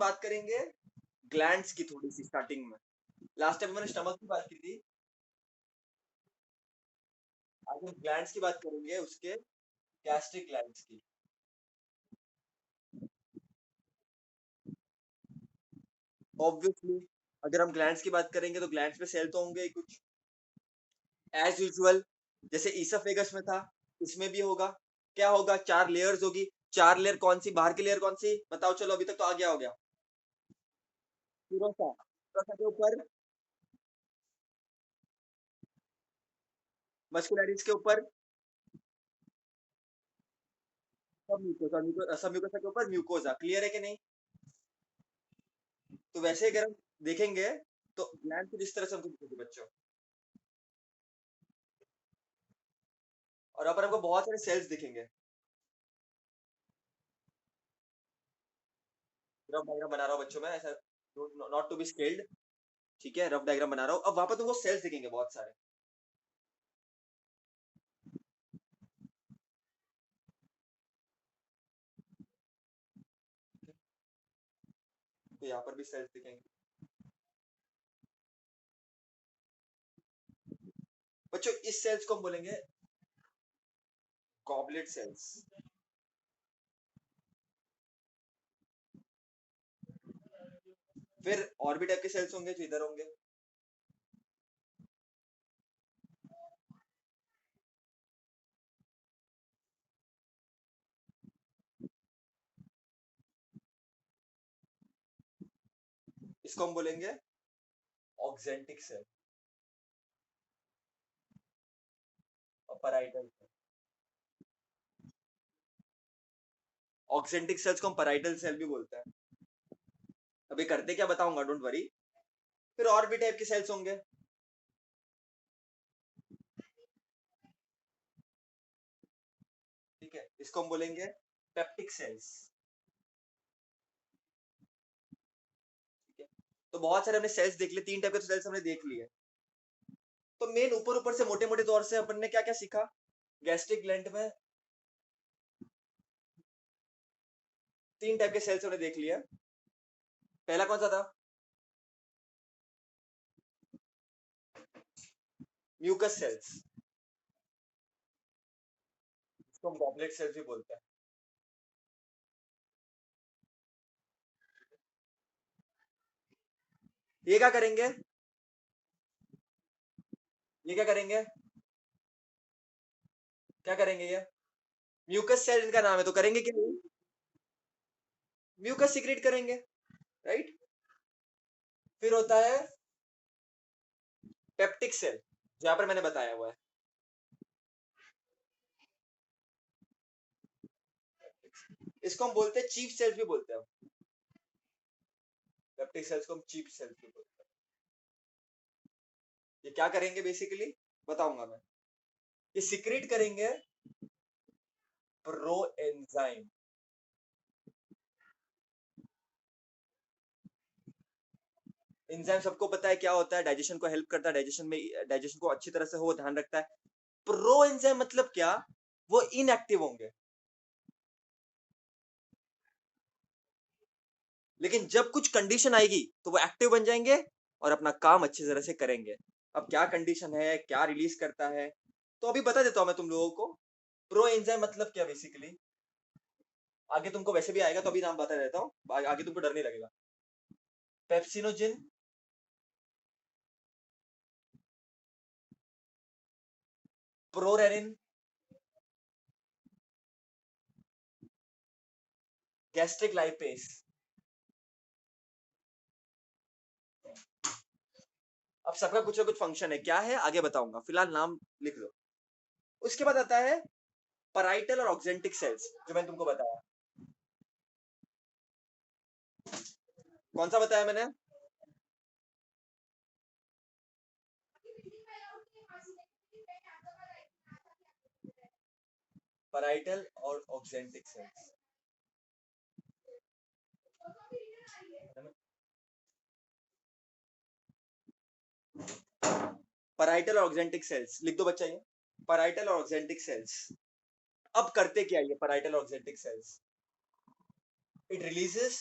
बात करेंगे ग्लैंड्स की थोड़ी सी स्टार्टिंग में। लास्ट टाइम मैंने स्टमक की बात की थी, आज हम ग्लैंड्स की बात करेंगे, उसके गैस्ट्रिक ग्लैंड्स की। ऑब्वियसली अगर हम ग्लैंड्स की बात करेंगे तो ग्लैंड्स में सेल तो होंगे ही कुछ, एज यूजुअल, जैसे ईसोफेगस में था, इसमें भी होगा। क्या होगा? 4 लेयर्स होगी। 4 लेयर कौन सी? बाहर की लेयर कौन सी बताओ? चलो अभी तक तो आ गया हो गया। सिरोसा, सिरोसा के ऊपर मस्कुलरिस के ऊपर सब म्यूकोसा, सब म्यूकोसा के ऊपर म्यूकोसा। क्लियर है कि नहीं? तो वैसे अगर हम देखेंगे तो ग्लैंड कुछ इस तरह से हमको दिखेगी बच्चों, और यहाँ पर हमको बहुत सारे सेल्स दिखेंगे। रफ डायग्राम बना रहा हूँ बच्चों में, ऐसा नॉट टू बी स्केल्ड। ठीक है, रफ डायग्राम बना रहा हूँ। अब वहां पर तुमको सेल्स दिखेंगे बहुत सारे। तो यहाँ पर भी सेल्स दिखेंगे बच्चों। इस सेल्स को हम बोलेंगे गॉबलेट सेल्स। फिर और भी टाइप के सेल्स होंगे जो इधर होंगे। इसको हम बोलेंगे ऑक्जेंटिक सेल और पैराइटल सेल। ऑक्जेंटिक सेल्स को हम पैराइटल सेल भी बोलते हैं। अभी करते क्या बताऊंगा, डोंट वरी। फिर और भी टाइप के सेल्स होंगे। ठीक है, इसको हम बोलेंगे पेप्टिक सेल्स। ठीक है, तो बहुत सारे हमने सेल्स देख लिए, 3 टाइप के तो सेल्स हमने देख लिए। तो मेन ऊपर ऊपर से मोटे मोटे तौर से अपन ने क्या क्या सीखा गैस्ट्रिक ग्लैंड में? 3 टाइप के सेल्स हमने देख लिया। पहला कौन सा था? म्यूकस सेल्स, इसको हम गॉबलेट सेल्स भी बोलते हैं। ये क्या करेंगे? ये क्या करेंगे? क्या करेंगे ये? म्यूकस सेल इनका नाम है, तो करेंगे क्या? म्यूकस सिक्रेट करेंगे, राइट। फिर होता है पेप्टिक सेल, जहां पर मैंने बताया हुआ है। इसको हम बोलते हैं चीफ सेल्स भी बोलते हैं। पेप्टिक सेल्स को हम चीफ सेल्स भी बोलते हैं। ये क्या करेंगे बेसिकली, बताऊंगा मैं। ये सिक्रेट करेंगे प्रो एंजाइम। एंजाइम सबको पता है क्या होता है, डाइजेशन को हेल्प करता है, डाइजेशन में डाइजेशन को अच्छी तरह से हो ध्यान रखता है। प्रो एंजाइम मतलब क्या? वो इनएक्टिव होंगे, लेकिन जब कुछ कंडीशन आएगी तो वो एक्टिव बन जाएंगे और अपना काम अच्छी तरह से करेंगे। अब क्या कंडीशन है, क्या रिलीज करता है, तो अभी बता देता हूं मैं तुम लोगों को। प्रो एंजाइम मतलब क्या बेसिकली, आगे तुमको वैसे भी आएगा तो अभी नाम बता देता हूँ, आगे तुमको डर नहीं लगेगा। Pepsinogen, prorennin, gastric lipase. अब सबका कुछ ना कुछ फंक्शन है, क्या है आगे बताऊंगा, फिलहाल नाम लिख लो। उसके बाद आता है पैराइटल और ऑक्जेंटिक सेल्स, जो मैंने तुमको बताया। कौन सा बताया मैंने? पैराइटल और ऑक्जेंटिक सेल्स। पैराइटल और ऑक्जेंटिक सेल्स लिख दो बच्चा ये। पैराइटल और ऑक्जेंटिक सेल्स। अब करते क्या ये पैराइटल और ऑक्जेंटिक सेल्स? इट रिलीजेस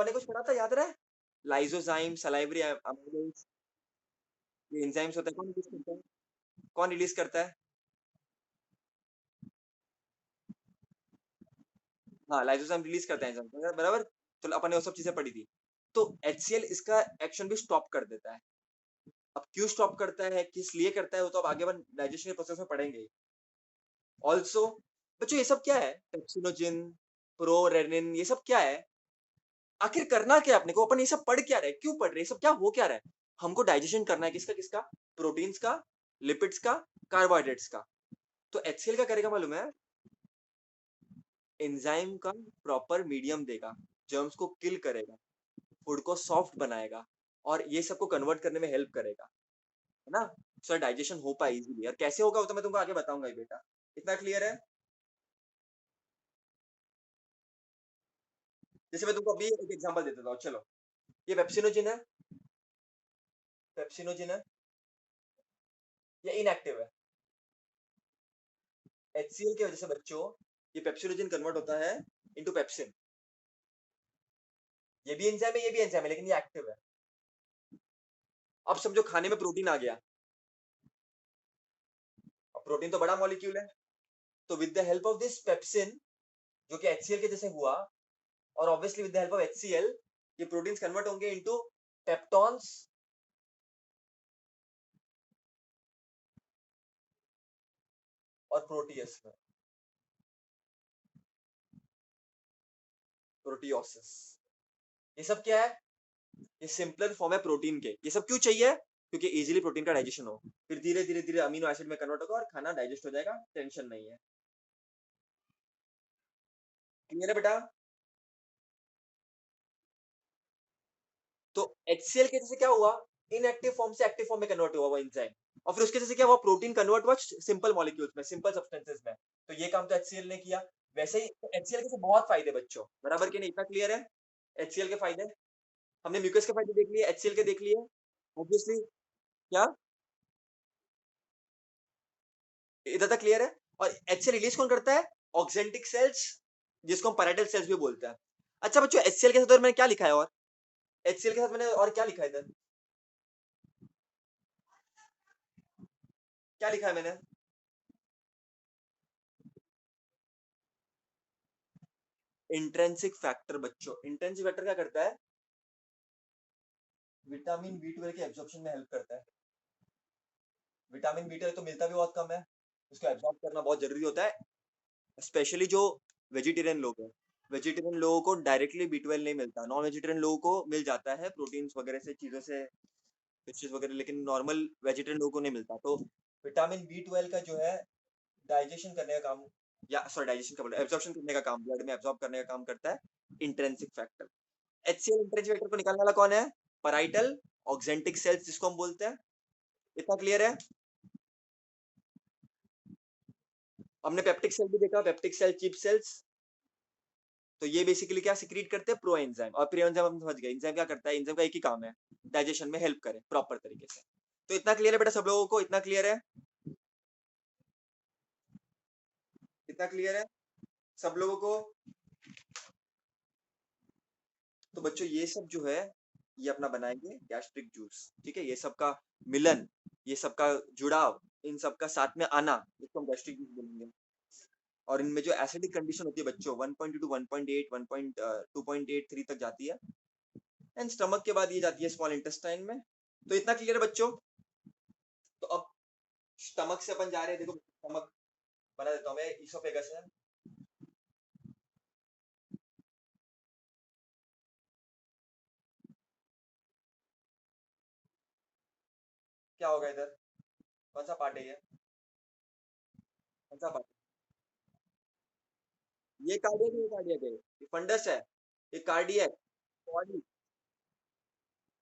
अपन ने कुछ पढ़ा था, याद रहा है? लाइसोजाइम, सलाइवरी एमाइलेज, ये एंजाइम्स होता है, कौन रिलीज करता है? कौन रिलीज करता है? हाँ, लाइसोजाइम रिलीज करता है एंजाइम, बराबर। तो अपन ने वो सब चीजें पढ़ी थी। तो HCl इसका एक्शन भी स्टॉप कर देता है। अब क्यों स्टॉप करता है, किस लिए करता है, वो तो अब आगे अपन डाइजेशन के प्रोसेस में पढ़ेंगे। ऑल्सो बच्चों, ये सब क्या है? पेप्सिनोजिन, प्रोरेनिन, ये सब क्या है? आखिर करना क्या है अपने को? अपन ये सब पढ़ क्या रहे हैं? क्यों पढ़ रहे हैं? ये सब क्या हो क्या रहा है? हमको डाइजेशन करना है, किसका किसका? प्रोटीन्स का, लिपिड्स का, कार्बोहाइड्रेट्स का। तो HCl क्या करेगा मालूम है? एंजाइम का प्रॉपर मीडियम देगा, जर्म्स को किल करेगा, फूड को सॉफ्ट बनाएगा, और ये सबको कन्वर्ट करने में हेल्प करेगा, है ना? सो डाइजेशन हो पाए इजीली। और कैसे होगा वो तो मैं तुमको आगे बताऊंगा ही बेटा। इतना क्लियर है? जैसे मैं तुमको अभी एक एग्जांपल दे देता हूँ, चलो। ये पेप्सिनोजिन है, पेप्सिनोजिन है, ये इनएक्टिव है। HCl की वजह से बच्चों, ये पेप्सिनोजिन कन्वर्ट होता है इनटू पेप्सिन। ये भी एंजाइम है, ये भी एंजाइम है, लेकिन ये एक्टिव है। अब समझो खाने में प्रोटीन आ गया। अब प्रोटीन तो बड़ा मॉलिक्यूल है, तो with the help of this pepsin, जो कि HCl के जैसे हुआ, और obviously with the help of HCl, ये प्रोटीन्स कन्वर्ट होंगे इनटू पेप्टॉन्स और प्रोटीयस में, प्रोटियोसिस। ये सब क्या है? ये सिंपलर फॉर्म है प्रोटीन के। ये सब क्यों चाहिए? क्योंकि इजीली प्रोटीन का डाइजेशन हो, फिर धीरे धीरे धीरे अमीनो एसिड में कन्वर्ट होगा और खाना डाइजेस्ट हो जाएगा, टेंशन नहीं है। क्लियर है बेटा? तो HCl के जैसे क्या हुआ? इनएक्टिव फॉर्म से एक्टिव फॉर्म में कन्वर्ट हुआ वो एंजाइम, और फिर उसके जैसे क्या हुआ? प्रोटीन कन्वर्ट हुआ सिंपल मॉलिक्यूल्स में, सिंपल सब्सटेंसेस में। तो ये काम तो HCl ने किया। वैसे ही HCl के से बहुत फायदे बच्चों, बराबर के नहीं? इतना क्लियर है? HCl के फायदे हमने म्यूकस के फायदे देख लिए, HCl के देख लिए। ऑब्वियसली क्या इधर तक क्लियर है? और HCl रिलीज कौन करता है? ऑक्जेंटिक सेल्स, जिसको हम पैराइटल सेल्स भी बोलते हैं। अच्छा बच्चों, HCl के साथ और मैंने क्या लिखा है? और HCl के साथ मैंने और क्या लिखा है इधर? क्या लिखा है मैंने? Intrinsic factor. बच्चों, इंट्रेंसिक फैक्टर क्या करता है? विटामिन B12 के एब्जॉर्प्शन में हेल्प करता है। विटामिन B12 तो मिलता भी बहुत कम है, उसको एब्जॉर्ब करना बहुत जरूरी होता है, स्पेशली जो वेजिटेरियन लोग हैं। वेजिटेरियन लोगों को डायरेक्टली B12 नहीं मिलता, नॉन वेजिटेरियन लोगों को मिल जाता है प्रोटीन्स वगैरह से, चीजों से, फिशेस वगैरह, लेकिन नॉर्मल वेजिटेरियन लोगों को नहीं मिलता। तो विटामिन B12 का जो है डाइजेशन करने का काम, या सॉरी डाइजेशन का बोल, एब्जॉर्प्शन करने का काम, ब्लड में एब्जॉर्ब करने का काम करता है intrinsic factor. HCl intrinsic factor को निकालने वाला कौन है? पैराइटल ऑक्जेंटिक सेल्स, जिसको हम बोलते हैं। इतना क्लियर है? हमने पेप्टिक सेल भी देखा, पेप्टिक सेल, चिप सेल्स। तो ये बेसिकली क्या सिक्रीट करते हैं? Pro enzyme. और प्रो एंजाइम हम समझ गए, एंजाइम क्या करता है? एंजाइम का एक ही काम है, डाइजेशन में हेल्प करे प्रॉपर तरीके से। तो इतना क्लियर है बेटा सब लोगों को? इतना क्लियर है? इतना क्लियर है सब लोगों को? तो बच्चों ये सब जो है, ये अपना बनाएंगे गैस्ट्रिक जूस, ठीक है? ये सब का मिलन, ये सब का जुड़ाव, इन सब का साथ में आना, इसको हम गैस्ट्रिक जूस बोलेंगे। और इनमें जो एसिडिक कंडीशन होती है बच्चों, 1.2 टू 1.8 2.83 तक जाती है, एंड स्टमक के बाद ये जाती है स्मॉल इंटेस्टाइन में। तो इतना क्लियर है बच्चों? तो अब स्टमक से अपन जा रहे हैं, देखो स्टमक बना देता हूँ मैं, इसोफेगस है। क्या होगा इधर? कौन सा पार्ट है ये? कौन सा पार्ट? ये कार्डियक, ये कार्डियक है, ये फंडस है, ये कार्डियक बॉडी,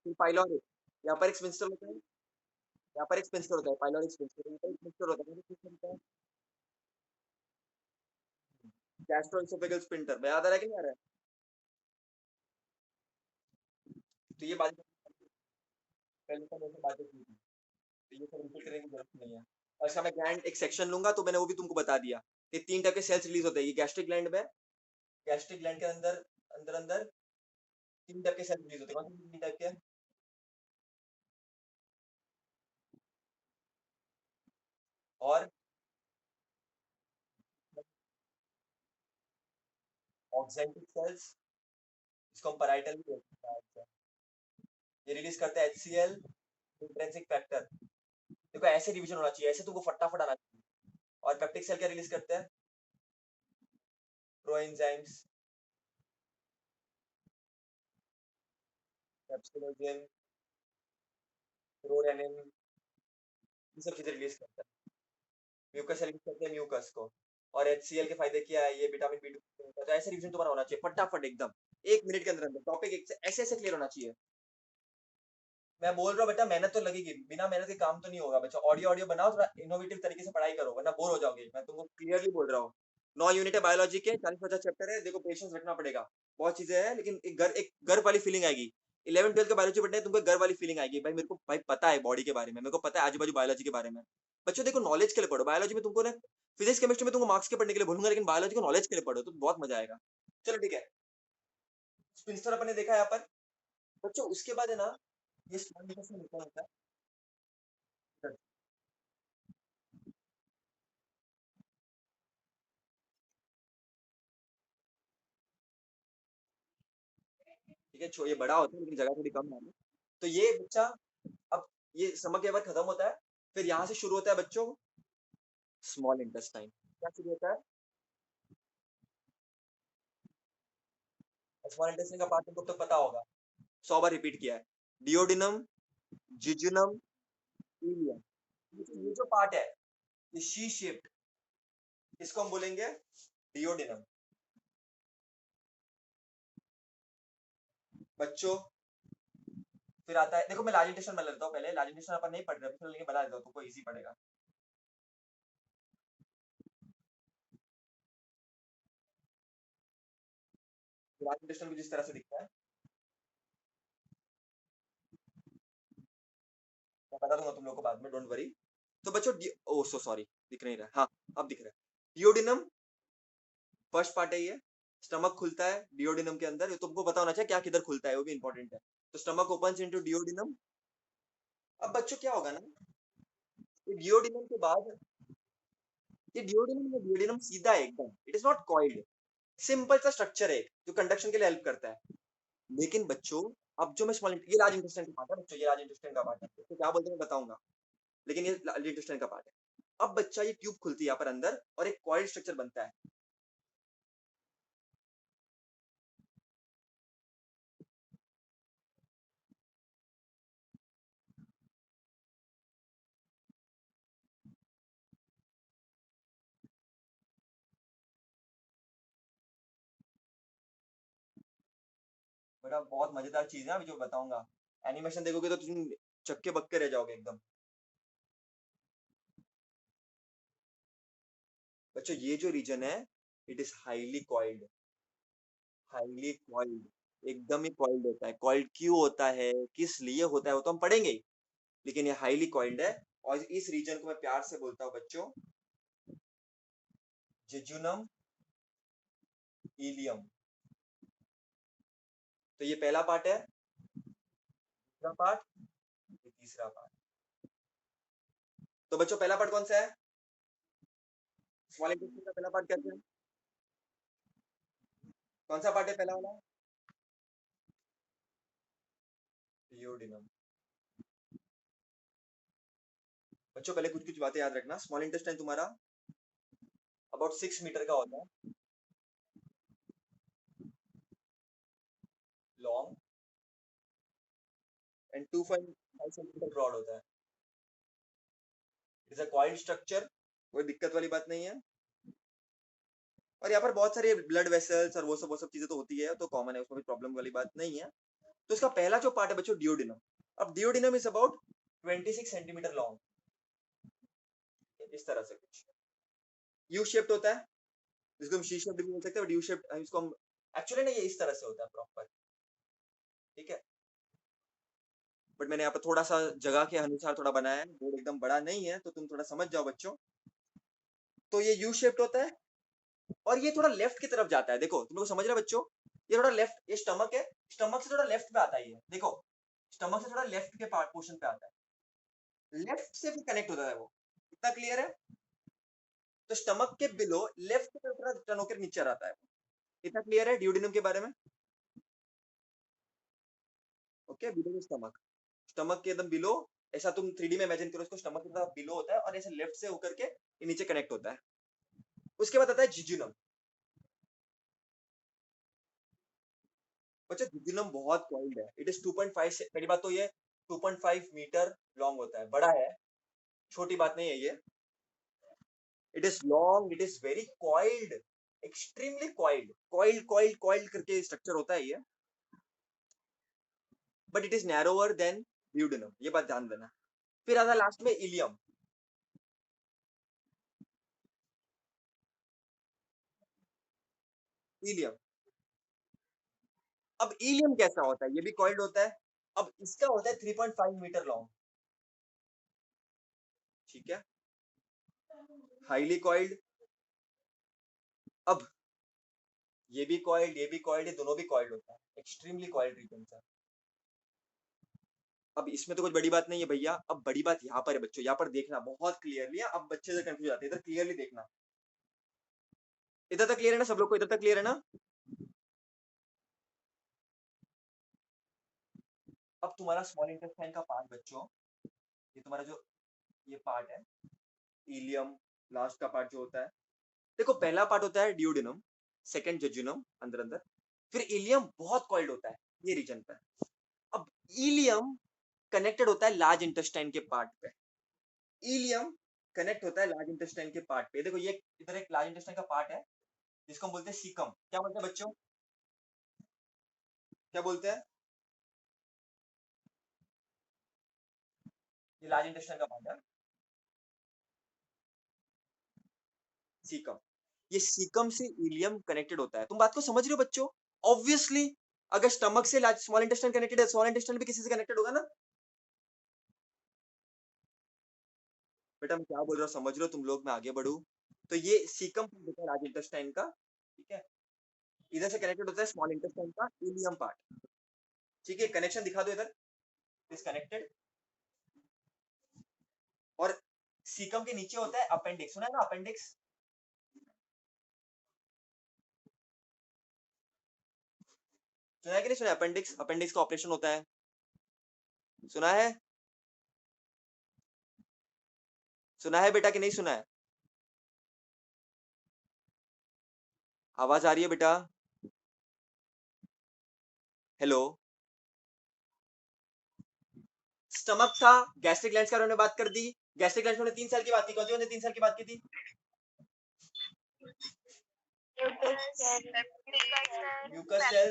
फिर पाइलोरिक। यहाँ पर एक स्पिंस्टर होता है, यहाँ पर एक स्पिंस्टर होता है, पाइलोरिक स्पिंस्टर, यहाँ पर एक स्पिंस्टर होता है, यहाँ पर किस होता है? Gastroesophageal sphincter. मैं याद आ रहा है कि नहीं आ रहा है? तो ये बात पहले तो मैंने बातें की थी, तो ये सब रिपीट करने की जरूरत नहीं है। और इसका मैं ग्लैंड एक सेक्शन लूंगा, तो मैंने वो भी तुमको बता दिया कि 3 टाइप के सेल्स रिलीज होते हैं। ये गैस्ट्रिक ग्लैंड में, गैस्ट्रिक ग्लैंड के अंदर अंदर अंदर तीन टाइप के सेल रिलीज होते हैं, कौन से तीन टाइप के? और ऑक्जेंटिक सेल्स, इसको हम पैराइटल भी बोलते हैं। ये रिलीज करते हैं HCl, इंट्रिंसिक फैक्टर। देखो ऐसे रिवीजन होना चाहिए, ऐसे तुमको फटाफट आना चाहिए। और पेप्टिक सेल क्या रिलीज करते हैं? प्रोएंजाइम्स, पेप्सिडोजेन, प्रोरेनिन, ये सब चीजें रिलीज करते हैं। म्यूकस रिलीज करते हैं म्यूकस को। और HCl के फायदे क्या है? ये विटामिन B2, तो ऐसे रिवीजन तुम्हारा होना चाहिए फटाफट एकदम, 1 मिनट के अंदर अंदर टॉपिक ऐसे ऐसे क्लियर होना चाहिए। मैं बोल रहा हूँ बेटा, मेहनत तो लगेगी, बिना मेहनत के काम तो नहीं होगा बच्चा। ऑडियो ऑडियो बनाओ, थोड़ा इनोवेटिव तरीके से पढ़ाई करो, वरना बोर हो जाओगे। मैं तुमको क्लियरली बोल रहा हूँ। 9 यूनिट है बायोलॉजी के, 40-50 चैप्टर है। देखो पेशेंस रखना पड़ेगा, बहुत चीजें हैं, लेकिन एक गर्व वाली फीलिंग आएगी। 11th 12th का बायोलॉजी पढ़ने तुमको गर्व वाली फीलिंग आएगी, भाई मेरे को भाई पता है बॉडी के बारे में, मेरे को पता है आजू बाजू बायोलॉजी के बारे में। बच्चों देखो नॉलेज के लिए पढ़ो, बायोलॉजी में तुमको ना फिजिक्स केमिस्ट्री में तुमको मार्क्स के पढ़ने के लिए बोलूंगा, लेकिन बायोलॉजी को नॉलेज के लिए पढ़ो तो बहुत मजा आएगा। चलो ठीक है, स्पिंस्टर अपन ने देखा है यहाँ पर। बच्चों उसके बाद है ना, ये स्मॉल इंटेस्टाइन होता है। ठीक है, ये बड़ा होता है लेकिन जगह थोड़ी कम है। तो ये बच्चा, अब ये स्टमक के बाद खत्म होता है, फिर यहाँ से शुरू होता है बच्चों स्मॉल इंटेस्टाइन। क्या शुरू होता है? स्मॉल इंटेस्टाइन का पार्ट तुमको तो पता होगा, 100 बार रिपीट किया है। Duodenum, jejunum, ileum. ये जो पार्ट है, ये शी शेप्ड, इसको हम बोलेंगे डिओडिनम। बच्चों फिर आता है, देखो मैं लार्ज इंटेस्टाइन बना लेता हूँ पहले। लार्ज इंटेस्टाइन अपन नहीं पढ़ रहे, लेकिन बना देता हूँ, तुमको इजी पड़ेगा। लार्ज इंटेस्टाइन कुछ इस तरह से दिखता है, मैं बता दूंगा तुम लोग को बाद में, डोंट वरी। तो बच्चों ओ सो सॉरी, दिख नहीं रहा, हाँ अब दिख रहा है। डिओडिनम फर्स्ट पार्ट है ये। स्टमक खुलता है डिओडिनम के अंदर, ये तुमको पता होना चाहिए क्या किधर खुलता है, वो भी इंपॉर्टेंट है। तो स्टमक ओपन्स इनटू डिओडिनम। अब बच्चों क्या होगा ना, ये डिओडिनम के बाद, ये डिओडिनम सीधा है एकदम, it is not coiled. Simple सा स्ट्रक्चर है जो कंडक्शन के लिए हेल्प करता है। लेकिन बच्चों, अब जो मैं स्मॉल, ये लार्ज इंटेस्टाइन का पार्ट है बच्चों, ये लार्ज इंटेस्टाइन का पार्ट है, तो क्या बोलते हैं मैं बताऊंगा, लेकिन ये लार्ज इंटेस्टाइन का पार्ट है। अब बच्चा ये ट्यूब खुलती है यहाँ पर अंदर, और एक कॉइल स्ट्रक्चर बनता है। बेटा बहुत मजेदार चीज है अभी जो बताऊंगा, एनिमेशन देखोगे तो तुम चक्के बक्के रह जाओगे एकदम। बच्चों ये जो रीजन है, it is highly coiled, highly coiled, एकदम ही कॉइल्ड होता है। कॉइल्ड क्यों होता है, किस लिए होता है, वो तो हम पढ़ेंगे ही, लेकिन ये हाईली कॉइल्ड है। और इस रीजन को मैं प्यार से बोलता हूँ बच्चों जेजुनम इलियम। तो ये पहला पार्ट है, दूसरा पार्ट, ये तीसरा पार्ट। तो बच्चों पहला पार्ट कौन सा है? स्मॉल इंटेस्टाइन का पहला पार्ट कैसे है? कौन सा पार्ट है पहला वाला? डिओडिनम। बच्चों पहले कुछ कुछ बातें याद रखना। स्मॉल इंटेस्टाइन तुम्हारा अबाउट 6 मीटर का होता है, लॉन्ग, एंड 2.5 सेंटीमीटर ब्रॉड होता है। It is a coiled structure, कोई दिक्कत वाली बात नहीं है। और यहाँ पर बहुत सारे ब्लड वेसल्स और वो सब चीजें तो होती है, तो कॉमन है, उसमें भी प्रॉब्लम वाली बात नहीं है। तो इसका पहला जो पार्ट है बच्चों डिओडिनम। अब duodenum is about 26 centimetre long, इस तरह से कुछ यू शेप्ड होता है, जिसको हम शी शेप्ड भी बोल सकते हैं, बट यू शेप्ड इसको हम एक्चुअली ना, ये इस तरह से होता है प्रॉपर, ठीक है। बट मैंने यहाँ पर थोड़ा सा जगह के अनुसार थोड़ा बनाया है, बोर्ड एकदम बड़ा नहीं है, तो तुम थोड़ा समझ जाओ बच्चों। तो ये यू शेप्ड होता है, और ये थोड़ा लेफ्ट की तरफ जाता है, देखो तुम लोग समझ रहे हो बच्चों। ये थोड़ा लेफ्ट, ये स्टमक है, स्टमक से थोड़ा लेफ्ट पे आता है ये, देखो स्टमक से थोड़ा लेफ्ट के पार्ट पोर्शन पे आता है, लेफ्ट से फिर कनेक्ट होता है वो। इतना क्लियर है? तो स्टमक के बिलो लेफ्ट पे थोड़ा टर्न होकर नीचे आता है। इतना क्लियर है ड्यूडेनम के बारे में? ओके, बिलो स्टमक, स्टमक के एकदम बिलो, ऐसा तुम 3D में इमेजिन करो इसको, स्टमक के तरफ बिलो होता है और ऐसे लेफ्ट से होकर के ये नीचे कनेक्ट होता है। उसके बाद आता है जिजुनम। बच्चा जिजुनम बहुत कॉइल्ड है, इट इज 2.5 से, पहली बात तो ये 2.5 मीटर लॉन्ग होता है, बड़ा है, छोटी बात नहीं है ये। It is long, it is very coiled, extremely coiled, coiled coiled coiled करके स्ट्रक्चर होता है ये, but it is narrower than duodenum, ये बात ध्यान देना। फिर आता है लास्ट में इलियम। इलियम, अब इलियम कैसा होता है? ये भी कॉइल्ड होता है। अब इसका होता है 3.5 मीटर लॉन्ग, ठीक है, हाईली कॉइल्ड। अब ये भी कॉइल्ड, ये भी कॉइल्ड, ये दोनों भी कॉइल्ड होता है, एक्सट्रीमली कॉइल्ड रीजन है। अब इसमें तो कुछ बड़ी बात नहीं है भैया, अब बड़ी बात यहाँ पर है बच्चों, यहाँ पर देखना बहुत क्लियरली है, अब बच्चे से कंफ्यूज आते हैं, इधर क्लियरली देखना। इधर तक क्लियर है ना सब लोग को? इधर तक क्लियर है ना? अब तुम्हारा स्मॉल इंटेस्टाइन का पार्ट बच्चों, ये तुम्हारा जो ये पार्ट है इलियम, लास्ट का पार्ट जो होता है, देखो पहला पार्ट होता है ड्यूडेनम, सेकंड जेजुनम अंदर अंदर, फिर इलियम बहुत कॉइल्ड होता है ये रीजन पे। अब इलियम कनेक्टेड होता है लार्ज इंटेस्टाइन के पार्ट पे, इलियम कनेक्ट होता है लार्ज इंटेस्टाइन के पार्ट पे। देखो ये इधर एक लार्ज इंटेस्टाइन का पार्ट है जिसको हम बोलते हैं सीकम। क्या बोलते हैं बच्चों? क्या बोलते हैं? ये लार्ज इंटेस्टाइन का पार्ट है सीकम। ये सीकम से इलियम कनेक्टेड होता है, तुम बात को समझ रहे हो बच्चों? ऑब्वियसली अगर स्टमक से लार्ज स्मॉल इंटेस्टाइन कनेक्टेड है, स्मॉल इंटेस्टाइन भी किसी से कनेक्टेड होगा ना। बेटा मैं क्या बोल रहा हूँ समझ रहे हो तुम लोग? मैं आगे बढ़ू तो ये सीकम होता है लार्ज इंटेस्टाइन का, ठीक है, इधर से कनेक्टेड होता है स्मॉल इंटेस्टाइन का इलियम पार्ट, ठीक है, कनेक्शन दिखा दो इधर, इज कनेक्टेड। और सीकम के नीचे होता है अपेंडिक्स, सुना है ना अपेंडिक्स? सुना है कि नहीं सुना? अपेंडिक्स, अपेंडिक्स का ऑपरेशन होता है, सुना है? सुना है बेटा कि नहीं सुना है? आवाज आ रही है बेटा? हेलो। स्टमक था, गैस्ट्रिक ग्लैंड्स के बारे में बात कर दी, गैस्ट्रिक ग्लैंड्स में 3 साल की बात की, कौन सी 3 साल की बात की थी?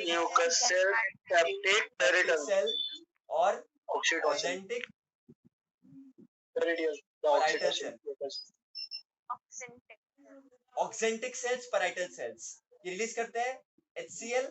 म्यूकस सेल, पेप्टिक सेल और oxyntic parietal cell. Oxyntic cells, parietal cells ये रिलीज करते हैं HCl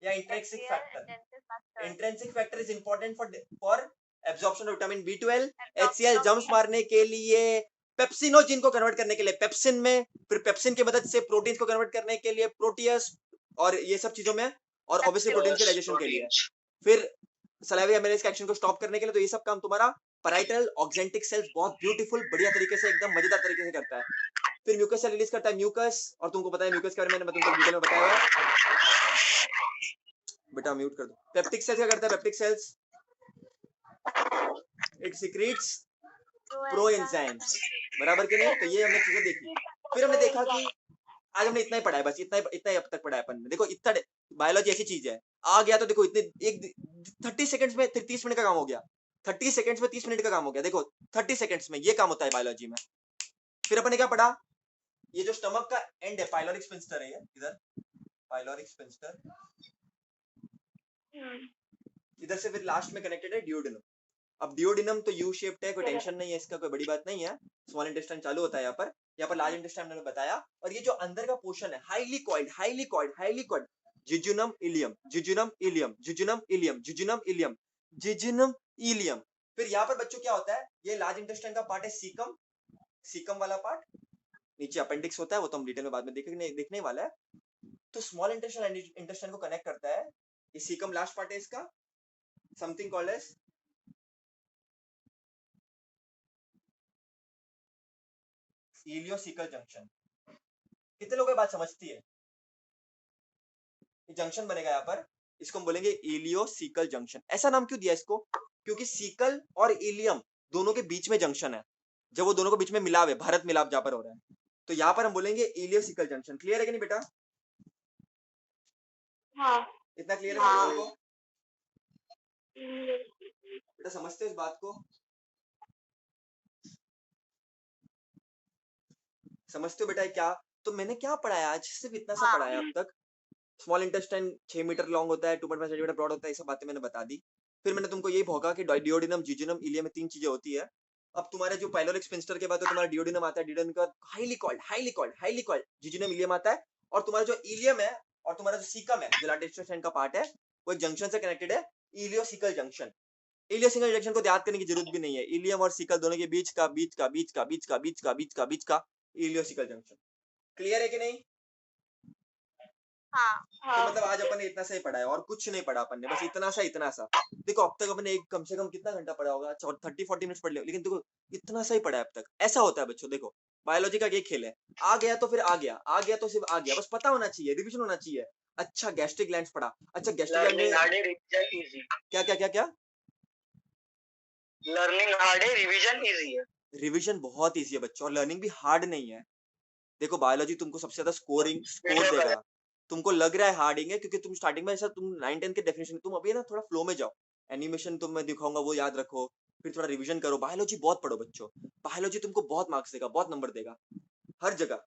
या intrinsic factor. Intrinsic factor is important for absorption of vitamin B12, HCl germs मारने के लिए, पेप्सिनोजिन को कन्वर्ट करने के लिए पेप्सिन में, फिर पेप्सिन की मदद से प्रोटीन्स को कन्वर्ट करने के लिए प्रोटियस, और ये सब चीजों में, और ऑब्वियसली प्रोटीन के डाइजेशन के लिए, फिर सलाइवरी एमिलेज के एक्शन को स्टॉप करने के लिए। तो ये सब काम तुम्हारा पैराइटल ऑक्जेंटिक सेल्स बहुत ब्यूटीफुल बढ़िया तरीके से, एकदम मजेदार तरीके से करता है। फिर म्यूकस सेल रिलीज करता है म्यूकस, और तुमको पता है म्यूकस के बारे में मैं तुमको डिटेल में बताया हुआ है। बेटा म्यूट कर दो। पेप्टिक सेल्स क्या करता है? Peptic sales it secrets pro enzymes, बराबर के नहीं? तो ये हमने चीजें देखी। फिर हमने देखा कि आज हमने इतना ही पढ़ा है, बस इतना ही अब तक पढ़ा है अपन ने। देखो इतना बायोलॉजी ऐसी चीज है, आ गया तो देखो इतने एक 30 सेकंड्स में 30 मिनट का काम हो गया, 30 सेकंड्स में 30 मिनट का काम हो गया। देखो 30 सेकंड्स में ये काम होता है बायोलॉजी में। फिर अपन ने क्या पढ़ा? ये जो स्टमक का एंड है पाइलोरिक स्पिंस्टर है, ये इधर पाइलोरिक स्पिंस्टर, इधर से फिर लास्ट में कनेक्टेड है ड्यूडेनम। अब ड्यूडेनम तो यू शेप्ड है, कोई टेंशन नहीं है इसका, कोई बड़ी बात नहीं है। स्मॉल इंटेस्टाइन चालू होता है यहाँ पर लार्ज इंटेस्टाइन मैंने बताया। और ये जो अंदर का पोर्शन है highly coiled, highly coiled, highly coiled, jejunum ileum, jejunum ileum, jejunum ileum, jejunum ileum, jejunum ileum. फिर यहाँ पर बच्चों क्या होता है, ये लार्ज इंटेस्टाइन का पार्ट है सीकम, सीकम वाला पार्ट, नीचे अपेंडिक्स होता है, वो तो हम डिटेल में बाद में देखने वाला है। तो स्मॉल इंटेस्टाइन इंटेस्टाइन को कनेक्ट करता है, ये सीकम लास्ट पार्ट है इसका, something called as ileocaecal junction. कितने लोगों की बात समझती है? ये जंक्शन बनेगा यहाँ पर, इसको हम बोलेंगे इलियोसिकल जंक्शन। ऐसा नाम क्यों दिया इसको? क्योंकि सीकल और इलियम दोनों के बीच में जंक्शन है, जब वो दोनों के बीच में मिलाव है, भारत मिलाप जहां पर हो रहा है, तो यहाँ पर हम बोलेंगे इलियोसिकल जंक्शन। क्लियर है कि नहीं बेटा? हाँ इतना क्लियर है सब लोगों को? बेटा समझते हो इस बात को? समझते हो बेटा ये क्या? तो मैंने क्या पढ़ाया आज? सिर्फ इतना सा पढ़ाया अब तक। स्मॉल इंटेस्टाइन 6 मीटर लॉन्ग होता है, 2.5 सेंटीमीटर ब्रॉड होता है, ये सब बातें मैंने बता दी। फिर मैंने तुमको यही भौंका कि डिओडिनम, जिजोनम, इलियम में 3 चीजें होती है। अब तुम्हारे जो पाइलोरिक स्फिंक्टर के बाद तो तुम्हारा डिओडिनम आता है, डिओडिनम के बाद हाईली कॉइल्ड जिजोनम, इलियम आता है, और तुम्हारा जो इलियम है और तुम्हारा जो सीकम है, जो लार्ज इंटेस्टाइन का पार्ट है, वो एक जंक्शन से कनेक्टेड है, इलियोसिकल जंक्शन। इलियोसिकल जंक्शन को याद करने की जरूरत भी नहीं है, इलियम और सीकल दोनों के बीच का इलियोसिकल जंक्शन। क्लियर है कि नहीं? तो मतलब आज अपन ने इतना सा ही पढ़ा है और कुछ नहीं पढ़ा अपन ने, बस इतना सा। देखो अब तक अपन ने एक कम से कम कितना घंटा पढ़ा होगा? 30-40 मिनट्स पढ़ लिया, लेकिन देखो इतना सा ही पढ़ा है अब तक। ऐसा होता है बच्चों, देखो बायोलॉजी का ये खेल है, आ गया तो फिर आ गया, आ गया तो सिर्फ आ गया, बस पता होना चाहिए, रिविजन होना चाहिए। अच्छा गैस्ट्रिक ग्लैंड्स पढ़ा, अच्छा गैस्ट्रिक ग्लैंड क्या क्या क्या क्या? लर्निंग हार्ड है, रिवीजन इजी है। रिविजन बहुत ईजी है बच्चों, और लर्निंग भी हार्ड नहीं है। देखो बायोलॉजी तुमको सबसे ज्यादा स्कोर देगा। तुमको लग रहा है हार्डिंग है क्योंकि तुम स्टार्टिंग में ऐसा, तुम 9-10 के डेफिनेशन, तुम अभी ना थोड़ा फ्लो में जाओ। एनिमेशन तुम मैं दिखाऊंगा वो याद रखो, फिर थोड़ा रिवीजन करो। बायोलॉजी बहुत पढ़ो बच्चों, बायोलॉजी तुमको बहुत मार्क्स देगा, बहुत नंबर देगा हर जगह।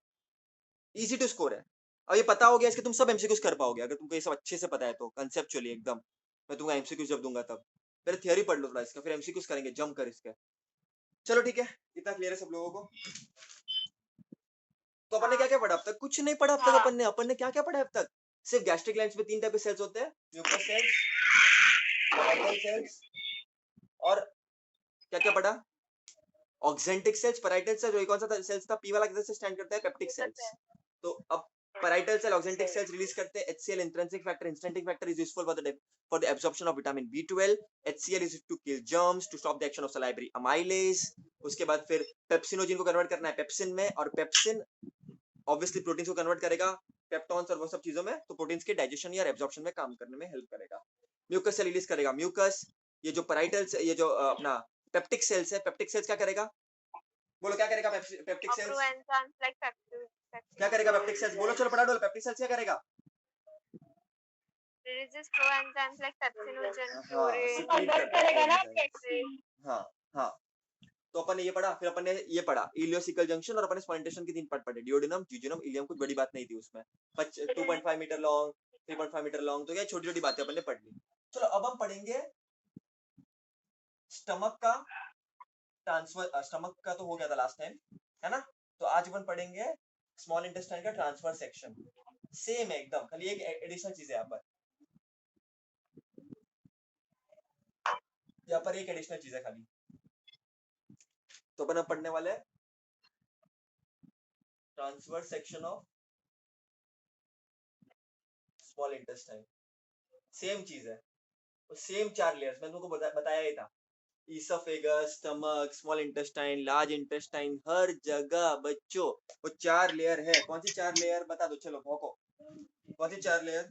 इजी टू स्कोर है। और ये पता हो गया इसके, तुम सब एमसीक्यूज कर पाओगे अगर तुमको ये सब अच्छे से पता है तो, कंसेप्चुअली एकदम। मैं तुमको एमसीक्यूज जब दूंगा तब, पहले थियरी पढ़ लो थोड़ा इसका, फिर एमसीक्यूज करेंगे जम कर इसके। चलो ठीक है, इतना क्लियर है सब लोगों को? तो अपन ने क्या क्या पढ़ा अब तक? कुछ नहीं पढ़ा अब तक अपन ने क्या क्या पढ़ा अब तक? सिर्फ गैस्ट्रिक ग्लैंड्स में 3 टाइप के सेल्स होते हैं, म्यूकस सेल्स, पैराइटल सेल्स, और क्या क्या पढ़ा? ऑक्जेंटिक सेल्स, पैराइटल सेल्स, और कौन सा सेल्स था पी वाला, किधर से स्टैंड करता है? Peptic cells. तो अब parietal cell oxyntic cells release करते हैं HCl, intrinsic factor. Intrinsic factor is useful for the absorption of vitamin B12। HCl is to kill germs, to stop the action of salivary amylase. उसके बाद फिर pepsinogen को convert करना है pepsin में, और पेप्सिन ऑब्वियसली प्रोटीन को convert करेगा पेप्टॉन्स और वो सब चीजों में, तो प्रोटीन्स के डाइजेशन या एब्जॉर्प्शन में काम करने में हेल्प करेगा। म्यूकस से रिलीज करेगा म्यूकस। ये जो पैराइटल, ये जो अपना पेप्टिक सेल्स है, पेप्टिक सेल्स क्या करेगा? बोलो क्या करेगा पेप्टिक सेल्स? क्या करेगा पेप्टिक सेल्स? बोलो, चलो पढ़ा दो, पेप्टिक सेल्स क्या करेगा? releases proenzymes like pepsinogen, हाँ, secrete करता है। हाँ हाँ। तो अपन ने ये पढ़ा, फिर अपन ने ये पढ़ा इलियोसिकल जंक्शन, और अपन ने स्मॉल इंटेस्टाइन के 3 पार्ट पढ़े, डिओडिनम, जिजोनम, इलियम। कुछ बड़ी बात नहीं थी उसमें, 2.5 मीटर लॉन्ग, 3.5 मीटर लॉन्ग, तो क्या छोटी छोटी बातें अपन ने पढ़ ली। चलो अब हम पढ़ेंगे स्टमक का ट्रांसफर। स्टमक का तो हो गया था लास्ट टाइम, है ना? तो आज अपन पढ़ेंगे स्मॉल इंटेस्टाइन का ट्रांसफर सेक्शन। सेम है एकदम, खाली एक एडिशनल चीज है यहाँ पर, यहाँ पर एक एडिशनल चीज है खाली। तो अपन अब पढ़ने वाले हैं transfer section of small intestine. Same चीज है, तो सेम 4 लेयर्स मैंने तुमको बताया ही था। Oesophagus, stomach, small intestine, large intestine, हर जगह बच्चों वो 4 लेयर है। कौन सी 4 लेयर बता दो, चलो भौंको, कौन सी 4 लेयर?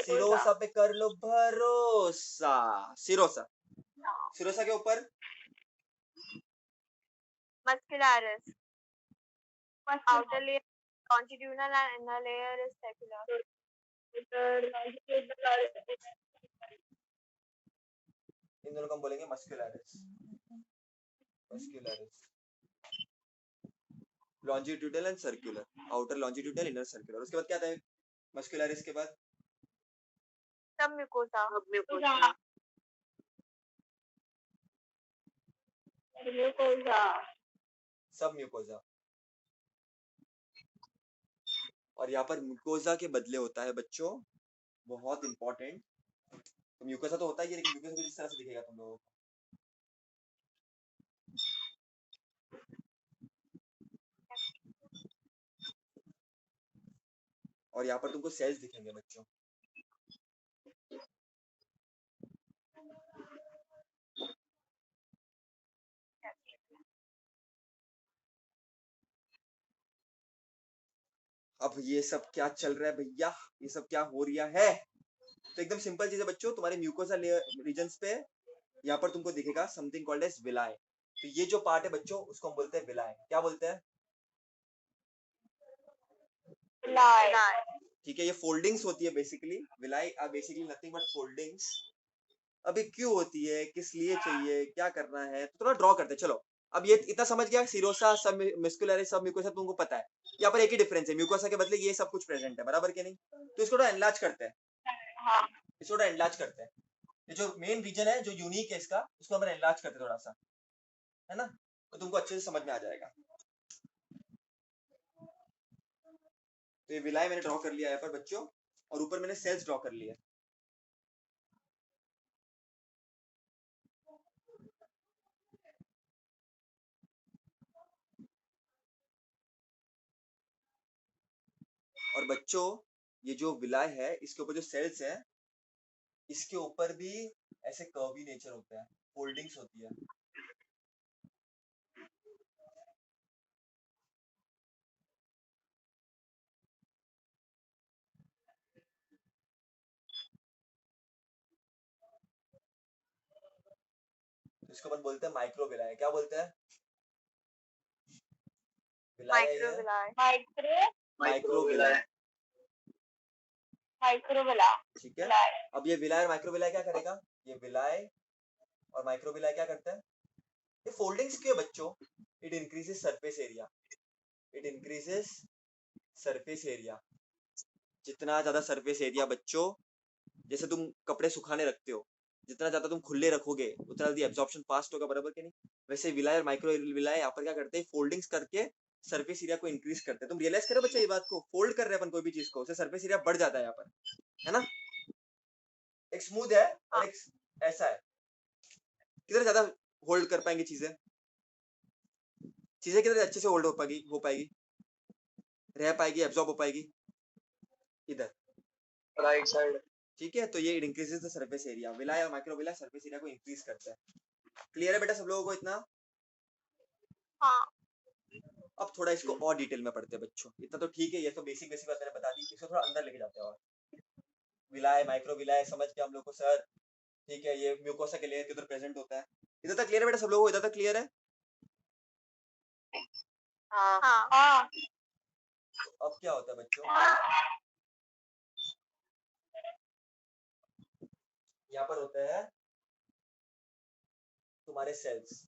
सिरोसा पे कर लो भरोसा। सिरोसा, सिरोसा के ऊपर muscularis. Outer layer longitudinal and inner layer is saccular. इन दोनों को हम बोलेंगे muscularis. Muscularis, longitudinal and circular. Outer longitudinal, inner circular. उसके बाद क्या आता है मस्कुलरिस के बाद? सब म्यूकोसा। सब म्यूकोसा। और यहाँ पर म्यूकोसा के बदले होता है बच्चों, बहुत इंपॉर्टेंट, तो म्यूकोसा तो होता ही है, लेकिन म्यूकोसा कुछ इस तरह से दिखेगा तुम लोगों को। और यहाँ पर तुमको सेल्स दिखेंगे बच्चों। अब ये सब क्या चल रहा है भैया, ये सब क्या हो रहा है? तो एकदम सिंपल चीज है बच्चों, तुम्हारे म्यूकोसा लेयर रीजन्स पे यहाँ पर तुमको दिखेगा समथिंग कॉल्ड एज विलाय। तो ये जो पार्ट है बच्चों उसको हम बोलते हैं विलाय। क्या बोलते हैं? विलाय। ठीक है, ये फोल्डिंग्स होती है basically. Villi are basically nothing but foldings. अभी क्यों होती है, किस लिए चाहिए, क्या करना है, तो थोड़ा ड्रॉ करते हैं। चलो, अब ये इतना समझ गया, सिरोसा सब मस्कुलरिस सब म्यूकोसा तुमको पता है। यहाँ पर एक ही डिफरेंस है, म्यूकोसा के बदले ये सब कुछ प्रेजेंट है, बराबर के नहीं? तो इसको थोड़ा एनलार्ज करते हैं। हाँ। इसको थोड़ा एनलार्ज करते हैं। ये जो मेन रीजन है जो यूनिक है इसका, उसको हम एनलार्ज करते हैं थोड़ा सा, है ना? तो तुमको अच्छे से समझ में आ जाएगा। तो ये विलाय मैंने ड्रॉ कर लिया यहाँ पर बच्चों, और ऊपर मैंने सेल्स ड्रॉ कर लिया। और बच्चों ये जो विलाय है इसके ऊपर जो सेल्स है, इसके ऊपर भी ऐसे कर्वी नेचर होता है, फोल्डिंग्स होती है। तो इसको अपन बोलते हैं माइक्रो विलाय। क्या बोलते हैं? विलाय है ये, माइक्रो विलाय। ठीक है, अब ये विलाय और माइक्रो विलाय क्या करेगा? ये विलाय और माइक्रो विलाय क्या करते हैं? ये फोल्डिंग्स क्यों है बच्चों? It increases surface area. It increases surface area. जितना ज्यादा सरफेस एरिया बच्चों, जैसे तुम कपड़े सुखाने रखते हो, जितना ज्यादा तुम खुले रखोगे उतना जल्दी एब्जॉर्प्शन फास्ट होगा, बराबर के नहीं? वैसे विलाय और माइक्रो विलाय यहाँ पर क्या करते हैं? फोल्डिंग्स करके सरफेस एरिया को इंक्रीज करते हैं। तुम रियलाइज करो बच्चा ये बात को, फोल्ड कर रहे हैं अपन कोई भी चीज को, उससे सरफेस एरिया बढ़ जाता है यहाँ पर, है ना? एक स्मूथ है और एक ऐसा है। किधर ज्यादा होल्ड कर पाएंगे चीजें? चीजें किधर अच्छे से होल्ड हो पाएगी, रह पाएगी, एब्जॉर्ब हो पाएगी? इधर, राइट साइड। ठीक है, तो ये इंक्रीजेस द सरफेस एरिया। विलाय और माइक्रो विलाय सरफेस एरिया को इंक्रीज करता है। क्लियर है बेटा सब लोगों को इतना? हाँ। अब थोड़ा इसको और डिटेल में पढ़ते हैं बच्चों। इतना तो ठीक है, ये तो बेसिक बेसिक बात मैंने बता दी, इसको थोड़ा अंदर लेके जाते हैं। और विलाय माइक्रो विलाय समझ के हम लोग को सर, ठीक है, ये म्यूकोसा के लेयर के उधर प्रेजेंट होता है। इधर तक क्लियर है बेटा सब लोगों को? इधर तक क्लियर है? हाँ। हाँ। अब क्या होता है बच्चों, यहाँ पर होता है तुम्हारे सेल्स।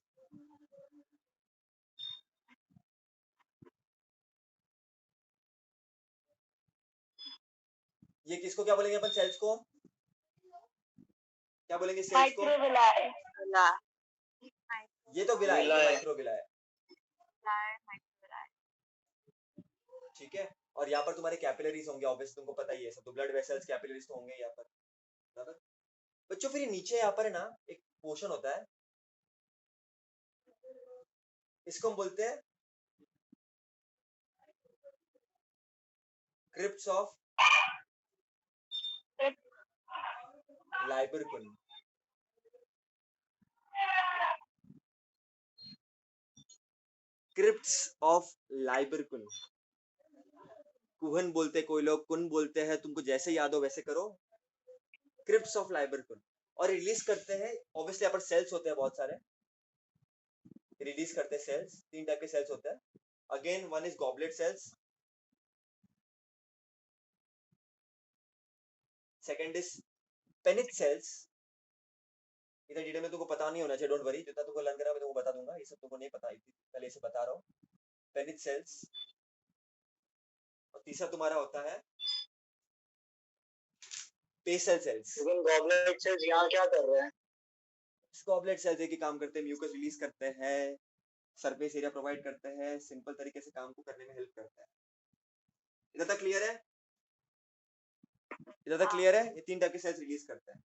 ये किसको क्या बोलेंगे अपन? सेल्स को क्या बोलेंगे? सेल्स को विलाय। ये तो विलाय, ये माइक्रो विलाय, ठीक है। और यहाँ पर तुम्हारे कैपिलरीज होंगे, ऑब्वियसली तुमको पता ही है सब, तो ब्लड वेसल्स कैपिलरीज तो होंगे यहाँ पर, बराबर बच्चों? फिर नीचे यहाँ पर है ना एक पोर्शन होता है, इसको हम बोलते हैं क्रिप्स ऑफ लाइबरकुन। क्रिप्स ऑफ लाइबरकुन, कुहन बोलते हैं कोई लोग, कुन बोलते हैं, तुमको जैसे याद हो वैसे करो। Crypts of Lieberkuhn. और रिलीज करते हैं, ऑब्वियसली यहाँ पर सेल्स होते हैं बहुत सारे, रिलीज करते हैं सेल्स। 3 टाइप के सेल्स होते हैं। Again one is goblet cells, second is paneth cells. इधर डिटेल में तुमको पता नहीं होना चाहिए, डोंट वरी, जितना तुमको लग रहा है मैं तुमको बता दूंगा, ये सब तुमको नहीं पता है, पहले से बता रहा हूँ। Paneth cells. और तीसरा तुम्हारा होता है पेसल सेल्स। लेकिन गॉबलेट सेल्स यहाँ क्या कर रहे हैं? गॉबलेट सेल्स एक ही काम करते हैं, म्यूकस रिलीज करते हैं, सरफेस एरिया प्रोवाइड करते हैं, सिंपल तरीके से काम को करने में हेल्प करते हैं। इधर तक क्लियर है? इधर तक क्लियर है? ये 3 टाइप के सेल्स रिलीज करते हैं।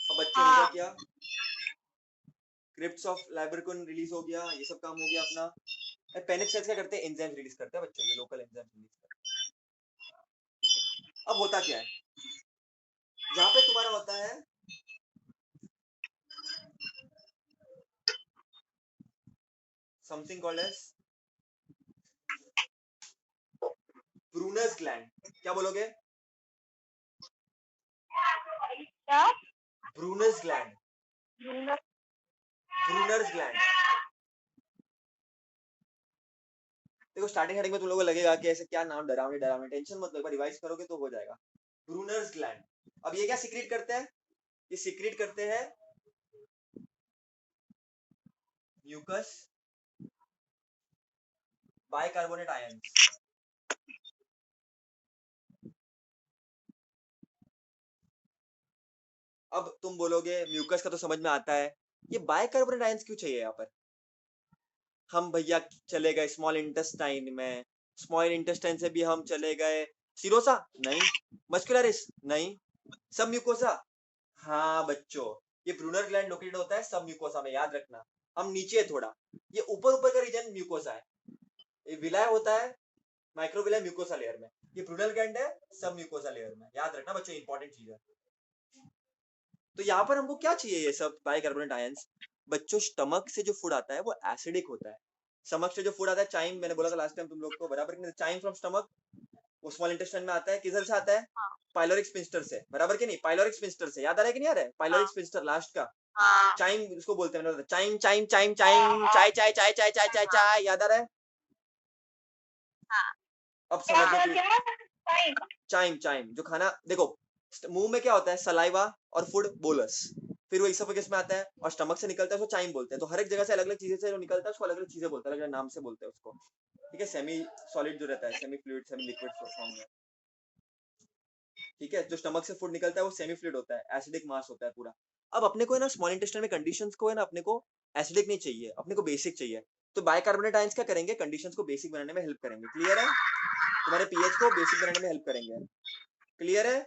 अब बच्चे हो गया क्या? क्रिप्स ऑफ लाइबरकुन रिलीज हो गया, ये सब काम हो गया अपना। पेनिक सेल्स क्या करते हैं? एंजाइम रिलीज करते हैं बच्चों, ये लोकल एंजाइम रिलीज करते हैं। अब होता क्या है, यहाँ पे तुम्हारा होता है something called as Brunner's gland. क्या बोलोगे? क्या? Brunner's gland, Brunner's gland. देखो स्टार्टिंग में तुम लोगों को लगेगा कि ऐसे क्या नाम डरावने डरावने, टेंशन मत लो, एक बार रिवाइज करोगे तो हो जाएगा। Brunner's gland. अब ये क्या सीक्रेट करते हैं? ये सीक्रेट करते हैं म्यूकस बाइकार्बोनेट आयंस। अब तुम बोलोगे म्यूकस का तो समझ में आता है, ये बाइकार्बोनेट आयंस क्यों चाहिए यहाँ पर? हम भैया चले गए स्मॉल इंटेस्टाइन में, स्मॉल इंटेस्टाइन से भी हम चले गए सिरोसा, नहीं। मस्कुलरिस, नहीं। सब म्यूकोसा, हाँ बच्चों, ये ब्रूनर ग्लैंड लोकेटेड होता है सब म्यूकोसा में, याद रखना। हम नीचे है थोड़ा, ये ऊपर ऊपर का रीजन म्यूकोसा है, ये विलाय होता है माइक्रोविलाय म्यूकोसा लेयर में, ये ब्रूनर ग्लैंड है सब म्यूकोसा लेयर में, याद रखना बच्चों, इंपॉर्टेंट चीज है। तो यहाँ पर हमको क्या चाहिए? ये सब बाइकार्बोनेट आयंस। बच्चों स्टमक से जो फूड आता है वो एसिडिक होता है। स्टमक से जो फूड आता है, चाइम, मैंने बोला था लास्ट टाइम तुम लोग को, बराबर कि नहीं? चाइम फ्रॉम स्टमक, वो स्मॉल इंटेस्टाइन में आता है, किधर से आता है? पाइलोरिक स्फिंक्टर से, बराबर कि नहीं? पाइलोरिक स्फिंक्टर से, याद आ रहा है कि नहीं आ रहा है? पाइलोरिक स्फिंक्टर लास्ट का चाइम उसको बोलते हैं, मैंने बताया चाइम चाइम चाइम चाइम, चाय चाय चाय चाय चाय चाय चाय, याद आ रहा है? अब समझ लो, चाइम चाइम जो खाना, देखो मुंह में क्या होता है, सलाइवा और फूड बोलस, फिर वो इसोफेगस में आता है और स्टमक से निकलता है, उसको चाइम बोलते हैं। तो हर एक जगह से अलग अलग चीजें से जो निकलता है उसको अलग अलग चीजें बोलते हैं, अलग अलग नाम से बोलते हैं उसको, ठीक है? सेमी सॉलिड जो रहता है, semi fluid, semi liquid form में, ठीक है? जो स्टमक से फूड निकलता है वो सेमी फ्लूइड होता है, एसिडिक मास होता है पूरा। अब अपने को है ना स्मॉल इंटेस्टाइन में कंडीशंस को है ना, अपने को एसिडिक नहीं चाहिए, अपने को बेसिक चाहिए। तो बाइकार्बोनेट आयंस क्या करेंगे, कंडीशंस को बेसिक बनाने में हेल्प करेंगे। क्लियर है? तुम्हारे पीएच को बेसिक बनाने में हेल्प करेंगे। क्लियर है?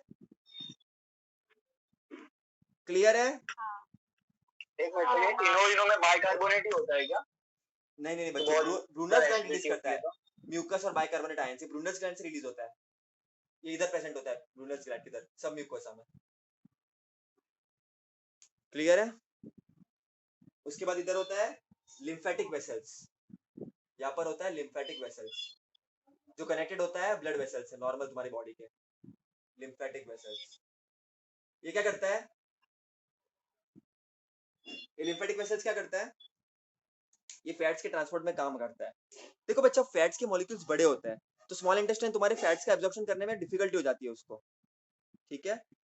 क्लियर है? एक मिनट, ये तीनों तीनों में बाइकार्बोनेट ही होता है क्या? नहीं नहीं बच्चों, ब्रूनर्स ग्लैंड रिलीज करता है म्यूकस और बाइकार्बोनेट आयन से, ब्रूनर्स ग्लैंड से रिलीज होता है, ये इधर प्रेजेंट होता है, ब्रूनर्स ग्लैंड किधर, सब म्यूकोसा में। क्लियर है? उसके बाद इधर होता है लिम्फेटिक वेसल्स, यहाँ पर होता है लिम्फेटिक वेसल्स जो कनेक्टेड होता है ब्लड वेसल्स से, नॉर्मल तुम्हारी बॉडी के लिम्फेटिक वेसल्स। ये क्या करता है, ये लिम्फेटिक वेसल्स क्या करता है, ये फैट्स के ट्रांसपोर्ट में काम करता है। देखो बच्चा, फैट्स के मॉलिक्यूल्स बड़े होते हैं, तो स्मॉल इंटेस्टाइन तुम्हारे फैट्स का एब्जॉर्प्शन करने में डिफिकल्टी हो जाती है उसको, ठीक है?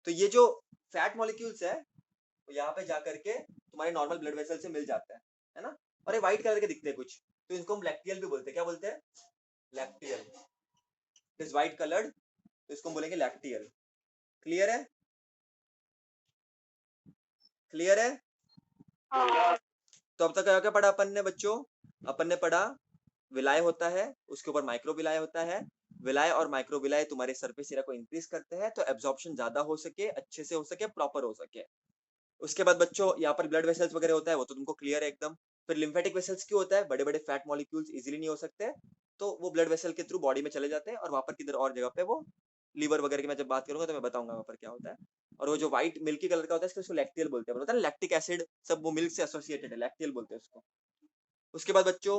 तो ये जो फैट मॉलिक्यूल्स है वो यहाँ पे जाकर के तुम्हारे नॉर्मल ब्लड वेसल से मिल जाता है ना? और ये व्हाइट कलर के दिखते हैं कुछ, तो इनको हम लैक्टियल भी बोलते हैं। क्या बोलते हैं? लैक्टियल। इज व्हाइट कलर्ड, तो इसको हम बोलेंगे लैक्टियल। क्लियर है? क्लियर है? तो अब तक क्या क्या पढ़ा अपन ने बच्चों? अपन ने पढ़ा विलाय होता है, उसके ऊपर माइक्रो विलाय होता है, विलाय और माइक्रो विलाय तुम्हारे सरफेस एरिया को इंक्रीज करते हैं तो एब्जॉर्प्शन ज्यादा हो सके, अच्छे से हो सके, प्रॉपर हो सके। उसके बाद बच्चों यहाँ पर ब्लड वेसल्स वगैरह होता है, वो तो तुमको क्लियर है एकदम। फिर लिम्फेटिक वेसल्स क्यों होता है, बड़े बड़े फैट मॉलिक्यूल्स इजीली नहीं हो सकते, तो वो ब्लड वेसल के थ्रू बॉडी में चले जाते हैं और वहां पर किधर और जगह पे वो लीवर वगैरह की मैं जब बात करूंगा तो मैं बताऊंगा वहां पर क्या होता है। और वो जो व्हाइट मिल्की कलर का होता है उसको लैक्टियल बोलते हैं, ना लैक्टिक एसिड सब वो मिल्क से एसोसिएटेड है, लैक्टियल बोलते हैं उसको। उसके बाद बच्चों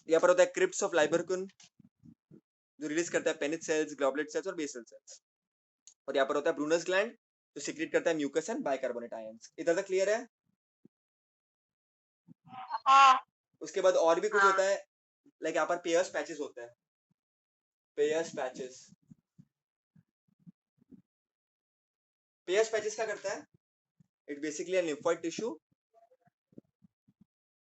यहाँ पर होता है क्रिप्स ऑफ लाइबरकुन जो रिलीज करता है पेनिथ सेल्स, ग्लोबुलेट सेल्स और बेसल सेल्स। और यहाँ पर होता है ब्रूनस ग्लैंड जो सीक्रेट करता है म्यूकस एंड बाइकार्बोनेट आयंस। इधर तक क्लियर है? उसके बाद और भी कुछ होता है, लाइक यहाँ पर पेयर्स पैचेस होते हैं, पेयर्स पैचेस। पेयर्स पैचेस क्या करता है, इट बेसिकली लिम्फोइड टिश्यू।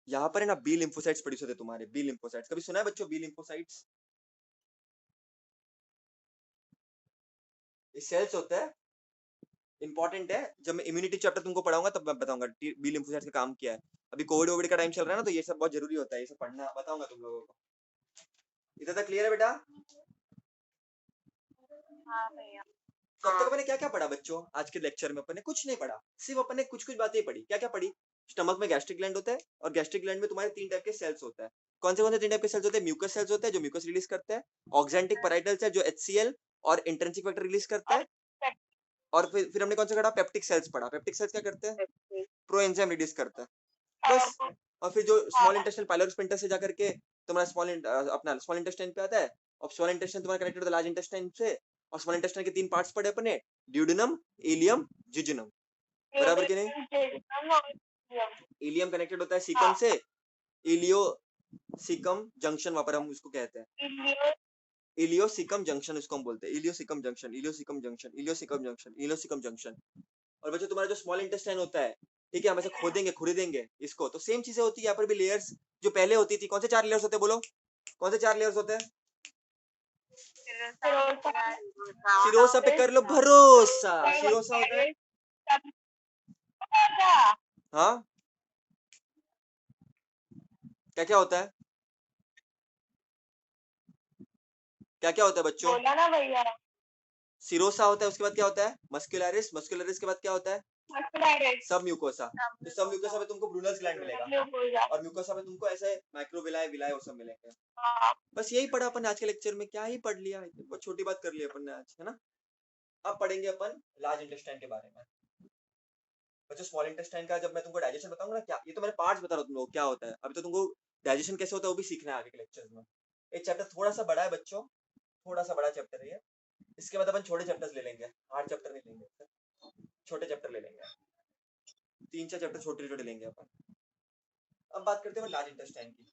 यहाँ पर है ना बी लिम्फोसाइट्स प्रोड्यूस होते हैं तुम्हारे, बी लिम्फोसाइट्स कभी सुना है बच्चों? बी लिम्फोसाइट्स ये सेल्स होता है, इंपॉर्टेंट है, जब मैं इम्यूनिटी चैप्टर तुमको पढ़ाऊंगा तब मैं बताऊंगा बी लिम्फोसाइट्स का काम क्या है। अभी कोविड वोविड का टाइम चल रहा है ना, तो ये सब बहुत जरूरी होता है, ये सब पढ़ना बताऊंगा तुम लोगों को। इधर तक क्लियर है बेटा? तो अब तक अपने क्या क्या पढ़ा बच्चों? आज के लेक्चर में अपन ने कुछ नहीं पढ़ा, सिर्फ अपन ने कुछ कुछ बातें पढ़ी। क्या क्या पढ़ी? स्टमक में गैस्ट्रिक ग्लैंड होता है और गैस्ट्रिक ग्लैंड में तुम्हारे 3 टाइप के सेल्स होता है। कौन से 3 टाइप के सेल्स होते हैं? म्यूकस सेल्स होते हैं जो म्यूकस रिलीज करते हैं, ऑक्जेंटिक पैराइटल सेल जो एचसीएल और इंट्रिंसिक फैक्टर रिलीज करता है। और फिर हमने कौन सा पढ़ा, पेप्टिक सेल्स पढ़ा। पेप्टिक सेल्स क्या करते हैं, प्रोएंजाइम रिलीज करता है बस। और फिर जो स्मॉल इंटेस्टाइन पाइलोरस स्फिंक्टर से जाकर के तुम्हारा अपना स्मॉल इंटेस्टाइन पे आता है। और स्मॉल इंटेस्टाइन तुम्हारा कनेक्टेड होता है लार्ज इंटेस्टाइन से। और स्मॉल इंटेस्टाइन के 3 पार्ट्स पढ़े अपने, ड्यूडेनम, इलियम, जिजुनम, बराबर कि नहीं। इलियम कनेक्टेड होता है सीकम से, इलियो सिकम जंक्शन वहां पर हम उसको कहते हैं, इलियोसिकम जंक्शन इसको हम बोलते हैं, इलियोसिकम जंक्शन, इलियोसिकम जंक्शन, इलियोसिकम जंक्शन, इलियोसिकम जंक्शन। और बच्चों तुम्हारा जो स्मॉल इंटेस्टाइन होता है, ठीक है, हम ऐसे खोदेंगे खुरेदेंगे इसको, तो सेम चीजें होती है यहाँ पर भी। लेयर्स जो पहले होती थी, कौन से 4 लेयर्स होते हैं बोलो, कौन से 4 लेयर्स होते हैं। सिरोसा पे कर लो भरोसा, सिरोसा होता है, हाँ क्या क्या होता है, क्या क्या होता है बच्चों, बोला ना भैया, सिरोसा होता है, उसके बाद क्या होता है, मस्कुलरिस, मस्कुलरिस के बाद क्या होता है, सब म्यूकोसा। तो सब म्यूकोसा में तुमको ब्रूनस ग्लैंड मिलेगा, और म्यूकोसा में तुमको ऐसे माइक्रोविलाई विलाई वो सब मिलेंगे। बस यही पढ़ा अपन आज के लेक्चर में, क्या ही पढ़ लिया, बहुत छोटी बात कर ली अपन ने आज, है ना। अब पढ़ेंगे अपन लार्ज इंटेस्टाइन के बारे में। बच्चों स्मॉल इंटेस्टाइन का जब मैं तुमको डाइजेशन बताऊंगा ना, क्या ये तो मैंने पार्ट्स बता रहा हूं तुम लोग क्या होता है, अभी तो तुमको डाइजेशन कैसे होता है वो भी सीखना है आगे के लेक्चर्स में। ये चैप्टर थोड़ा सा बड़ा है बच्चों, थोड़ा सा बड़ा चैप्टर है ये। इसके बाद अपन छोटे चैप्टर्स ले लेंगे, हार्ड चैप्टर नहीं लेंगे, छोटे चैप्टर ले लेंगे, 3-4 चैप्टर छोटे छोटे लेंगे अपन। अब बात करते हैं लार्ज इंटेस्टाइन की।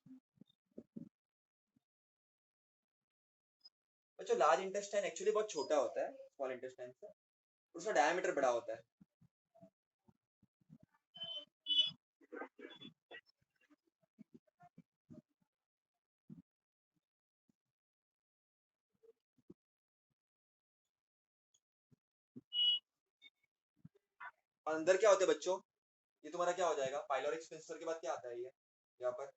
बच्चों लार्ज इंटेस्टाइन एक्चुअली बहुत छोटा होता है स्मॉल इंटेस्टाइन से, उसका डायमीटर बड़ा होता है। और अंदर क्या होते हैं बच्चों, ये तुम्हारा क्या हो जाएगा, पाइलोरिक स्फिंक्टर के बाद क्या आता है, ये यहाँ पर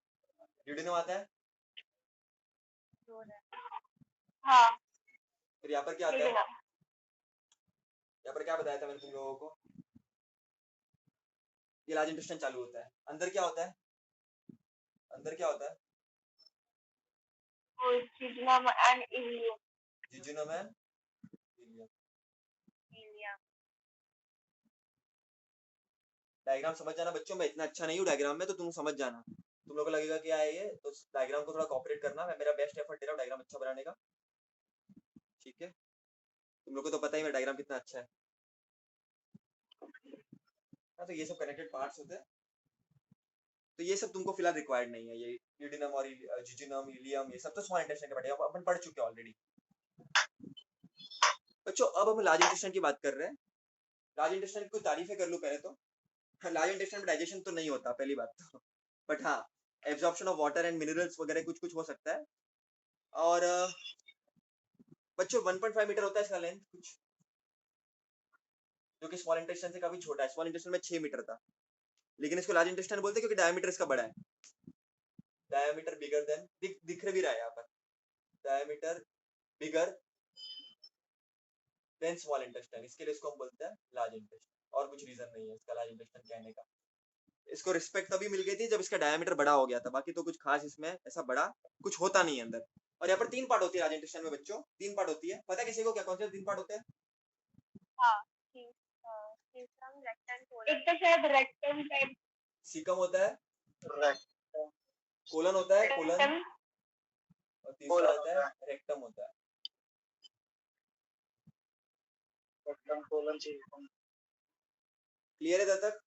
ड्यूडेनम आता है, हाँ, फिर यहाँ पर क्या आता है, यहाँ पर क्या बताया था मैंने तुम लोगों को, ये लार्ज इंटेस्टाइन चालू होता है। अंदर क्या होता है, अंदर क्या होता है, जिजुनम एंड इलियम, जिजुनम है, इलियम। डायग्राम समझ जाना बच्चों, मैं इतना अच्छा नहीं हूँ डायग्राम में, तो तुम समझ जाना, तुम लोगों को लगेगा क्या है ये, तो डायग्राम को थोड़ा कॉपरेट करना, मैं मेरा बेस्ट एफर्ट दे रहा हूँ डायग्राम अच्छा बनाने का, ठीक है। तुम लोग को तो पता ही मेरा डायग्राम कितना अच्छा है। हाँ तो ये सब कनेक्टेड पार्ट्स होते हैं, तो ये सब तुमको फिलहाल रिक्वायर्ड नहीं है, ये ड्यूडेनम और जिजुनम, इलियम, ये सब तो स्मॉल इंटेस्टाइन के पार्ट है, अपन पढ़ चुके हैं ऑलरेडी। बच्चों अब हम लार्ज इंटेस्टाइन की बात कर रहे हैं। लार्ज इंटेस्टाइन की कुछ तारीफें कर लूं पहले तो। लार्ज इंटेस्टाइन में डाइजेशन तो नहीं होता पहली बात तो, बट हाँ absorption of water and minerals वगैरह कुछ कुछ हो सकता है। और बच्चों 1.5 मीटर होता है इसका लेंथ कुछ, जो कि स्मॉल इंटेस्टाइन से काफी छोटा है। स्मॉल इंटेस्टाइन में 6 मीटर था, लेकिन इसको लार्ज इंटेस्टाइन बोलते हैं क्योंकि डायमीटर इसका बड़ा है, डायमीटर बिगर देन, दिख भी रहा है यहाँ पर, diameter bigger than small intestine, इसके लिए इसको हम बोलते हैं लार्ज इंटेस्टाइन, और कुछ रीजन नहीं है इसका लार्ज इंटेस्टाइन कहने का। इसको रिस्पेक्ट तभी मिल गई थी जब इसका डायमीटर बड़ा हो गया था, बाकी तो कुछ खास इसमें ऐसा बड़ा कुछ होता नहीं है अंदर। और यहाँ पर 3 पार्ट होती है लार्ज इंटेस्टाइन में बच्चों, 3 पार्ट होती है, पता है किसी को क्या कौन से 3 पार्ट होते हैं। एक तो शायद रेक्टम टाइप, सीकम होता है, रेक्टम, कोलन होता है, कोलन, और तीसरा कोलन होता है रेक्टम होता है। Rectum, colon, caecum. क्लियर है तब तक।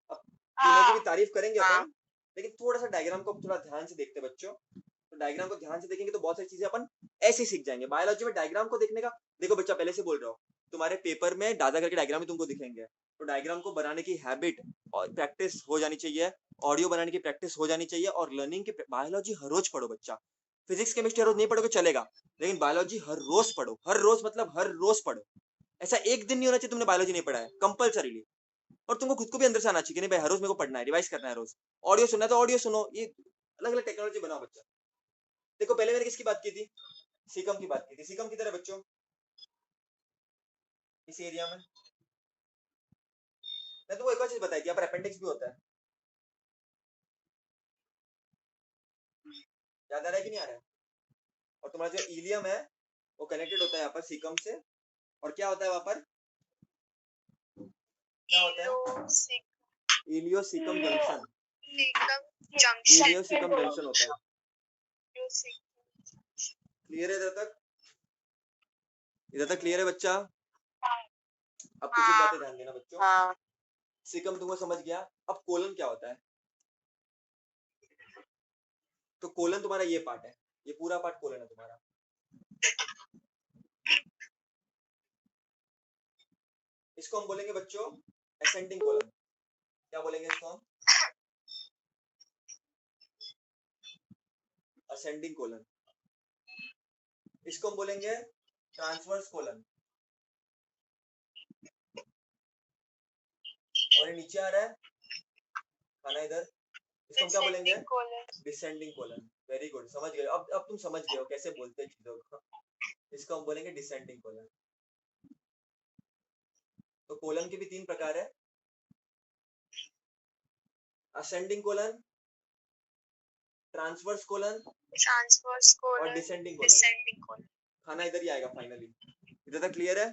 अब तीनों की भी तारीफ करेंगे अपन, लेकिन थोड़ा सा डायग्राम को थोड़ा ध्यान से देखते बच्चों, तो डायग्राम को ध्यान से देखेंगे तो बहुत सारी चीजें अपन ऐसे सीख जाएंगे। बायोलॉजी में डायग्राम को देखने का, देखो बच्चा पहले से बोल रहा हूँ, तुम्हारे पेपर में दादा करके डायग्राम ही तुमको दिखेंगे, तो डायग्राम को बनाने की हैबिट और प्रैक्टिस हो जानी चाहिए, ऑडियो बनाने की प्रैक्टिस हो जानी चाहिए, और लर्निंग की बायोलॉजी हर रोज पढ़ो बच्चा। फिजिक्स केमिस्ट्री हर रोज नहीं पढ़ोगे चलेगा, लेकिन बायोलॉजी हर रोज पढ़ो, हर रोज मतलब हर रोज पढ़ो। ऐसा एक दिन नहीं होना चाहिए तुमने बायोलॉजी नहीं पढ़ा है, कंपल्सरीली। और तुमको खुद को भी अंदर से आना चाहिए कि नहीं भाई हर रोज मेरे को पढ़ना है, रिवाइज करना है रोज। ऑडियो सुनना है तो ऑडियो सुनो, ये अलग अलग टेक्नोलॉजी बनाओ बच्चा। देखो पहले मैंने किसकी बात की थी, सीकम की बात की थी। सीकम की तरह बच्चों इस एरिया में मैं तुमको एक और चीज बताई थी, यहाँ पर अपेंडिक्स भी होता है, याद आ रहा है कि नहीं आ रहा है। और तुम्हारा जो इलियम है वो कनेक्टेड होता है यहाँ पर सीकम से, और क्या होता है वहां पर, क्या होता है, इलियोसिकम जंक्शन, इलियोसिकम जंक्शन होता है। क्लियर है इधर तक? इधर तक क्लियर है बच्चा? अब कुछ बातें ध्यान देना बच्चों। सिकम तुमको समझ गया। अब कोलन क्या होता है? तो कोलन तुम्हारा ये पार्ट है, ये पूरा पार्ट कोलन है तुम्हारा। इसको हम बोलेंगे बच्चों असेंडिंग कोलन। क्या बोलेंगे इसको हम? Ascending colon. इसको हम बोलेंगे ट्रांसवर्स कोलन। और ये नीचे आ रहा है खाना इधर, इसको हम क्या बोलेंगे? Descending colon. वेरी गुड, समझ गए। अब तुम समझ गए हो कैसे बोलते हैं चीजों को। इसको हम बोलेंगे डिसेंडिंग कोलन। तो कोलन के भी 3 प्रकार है, असेंडिंग कोलन, ट्रांसवर्स कोलन और डिसेंडिंग कोलन। खाना इधर ही आएगा फाइनली। इधर तक क्लियर है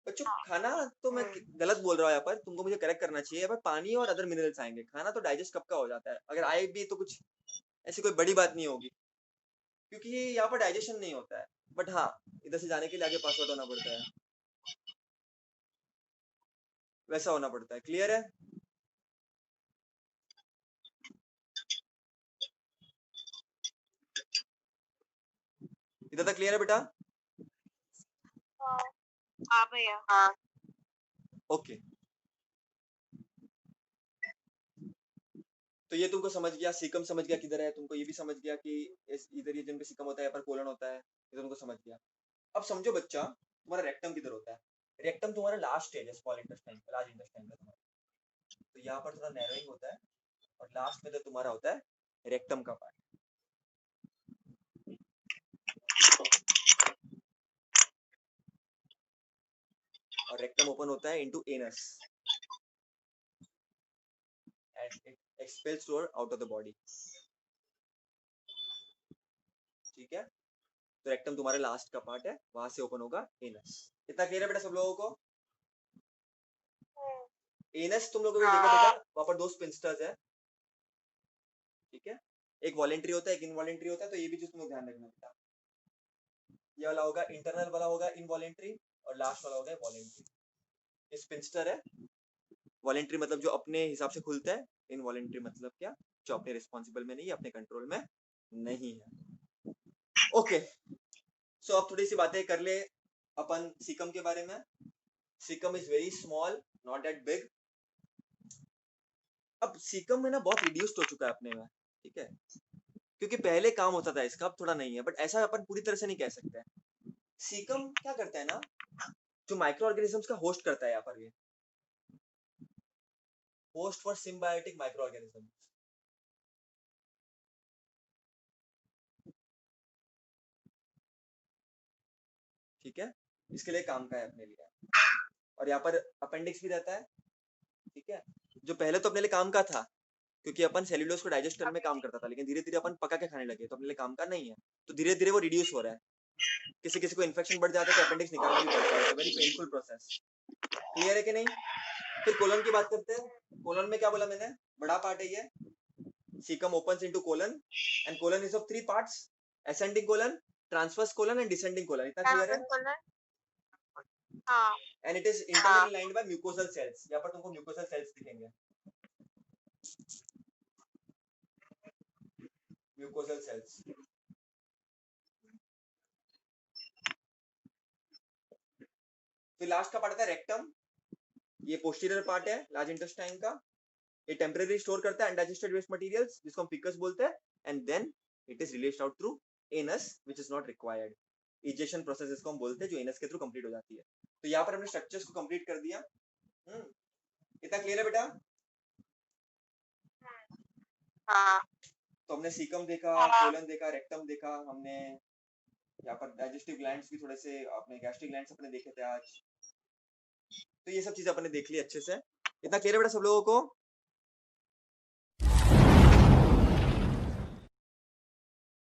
बच्चों? खाना तो मैं गलत बोल रहा हूँ यहाँ पर, तुमको मुझे करेक्ट करना चाहिए। यहाँ पर पानी और अदर मिनरल्स आएंगे, खाना तो डाइजेस्ट कब का हो जाता है, अगर आए भी तो कुछ ऐसी कोई बड़ी बात नहीं होगी, क्योंकि यहाँ पर डाइजेशन नहीं होता है। बट हाँ, इधर से जाने के लिए आगे पासवर्ड होना पड़ता है, वैसा होना पड़ता है। क्लियर है? इधर तक क्लियर है बेटा? हाँ भैया। ओके, तो ये तुमको समझ गया, सीकम समझ गया किधर है, तुमको ये भी समझ गया कि इधर ये जिन पे सीकम होता है, यहाँ पर कोलन होता है, ये तुमको समझ गया। अब समझो बच्चा, तुम्हारा रेक्टम किधर होता है? रेक्टम तुम्हारा लास्ट स्टेज है स्मॉल इंटेस्टाइन, लार्ज इंटेस्टाइन का तुम्हारा। तो यहाँ पर थोड़ा नैरोइंग होता है, और लास्ट में तो तुम्हारा होता है रेक्टम का पार्ट। और रेक्टम ओपन होता है into anus and it expels floor out of the body. ठीक है, तो रेक्टम तुम्हारा लास्ट का पार्ट है, वहां से ओपन होगा एनस। इतना क्लियर है बेटा सब लोगों को? एनस तुम लोगों को भी देखा बेटा, वहां पर 2 स्पिंस्टर्स है। ठीक है, एक वॉलेंट्री होता है, एक इनवॉलेंट्री होता है, तो ये भी चीज तुमको ध्यान रखना बेटा। ये वाला होगा इंटरनल वाला होगा इनवॉलेंट्री, और लास्ट वाला होगा वॉलेंट्री। ये स्पिंस्टर है, वॉलेंट्री मतलब जो अपने हिसाब से खुलता है, इनवॉलेंट्री मतलब क्या, जो अपने रिस्पॉन्सिबल में नहीं है, अपने कंट्रोल में नहीं है। ओके, सो अब थोड़ी सी बातें कर ले अपन सीकम के बारे में। Caecum is very small, not that big. अब सीकम में ना बहुत रिड्यूस्ड हो चुका है अपने में, ठीक है, क्योंकि पहले काम होता था इसका, अब थोड़ा नहीं है, बट ऐसा अपन पूरी तरह से नहीं कह सकते। सीकम क्या करता है ना, जो माइक्रो ऑर्गेनिजम्स का होस्ट करता है यहाँ पर, ये host for symbiotic micro organism. ठीक है, इसके लिए काम का है अपने लिए। और यहाँ पर अपेंडिक्स भी रहता है। ठीक है, जो पहले तो अपने लिए काम का था, क्योंकि अपन सेल्यूलोज को डाइजेस्ट करने में काम करता था, लेकिन धीरे धीरे अपन पका के खाने लगे, तो अपने लिए काम का नहीं है, तो धीरे धीरे वो रिड्यूस हो रहा है। किसी किसी को इन्फेक्शन बढ़ जाता है तो अपेंडिक्स निकालना भी पड़ता है, वेरी पेनफुल प्रोसेस। क्लियर है कि नहीं? फिर कोलन की बात करते हैं। कोलन में क्या बोला मैंने, बड़ा पार्ट है ये। Caecum opens into colon and colon is of 3 parts, ascending colon, transverse colon and descending colon. इतना क्लियर है? हाँ। And it is internally lined by mucosal cells. यहाँ पर तुमको mucosal cells दिखेंगे, mucosal cells। फिर लास्ट का पार्ट आता है रेक्टम। ये पोस्टीरियर पार्ट है लार्ज इंटेस्टाइन का। ये टेम्परेरी स्टोर करता है अनडाइजेस्टेड वेस्ट मटेरियल्स, जिसको हम फिकस बोलते हैं, and then it is released out through anus which is not required. Egestion process इसको हम बोलते हैं, जो एनस के थ्रू कंप्लीट हो जाती है। तो यहाँ पर हमने स्ट्रक्चर्स को कंप्लीट कर दिया। इतना क्लियर है बेटा? हाँ। तो हमने सीकम देखा, कोलन देखा, रेक्टम देखा, हमने यहाँ पर डाइजेस्टिव ग्लैंड्स भी थोड़े से, अपने गैस्ट्रिक ग्लैंड्स अपने देखे थे आज। तो ये सब चीजें अपने देख ली अच्छे से। इतना क्लियर है बेटा सब लोगों को?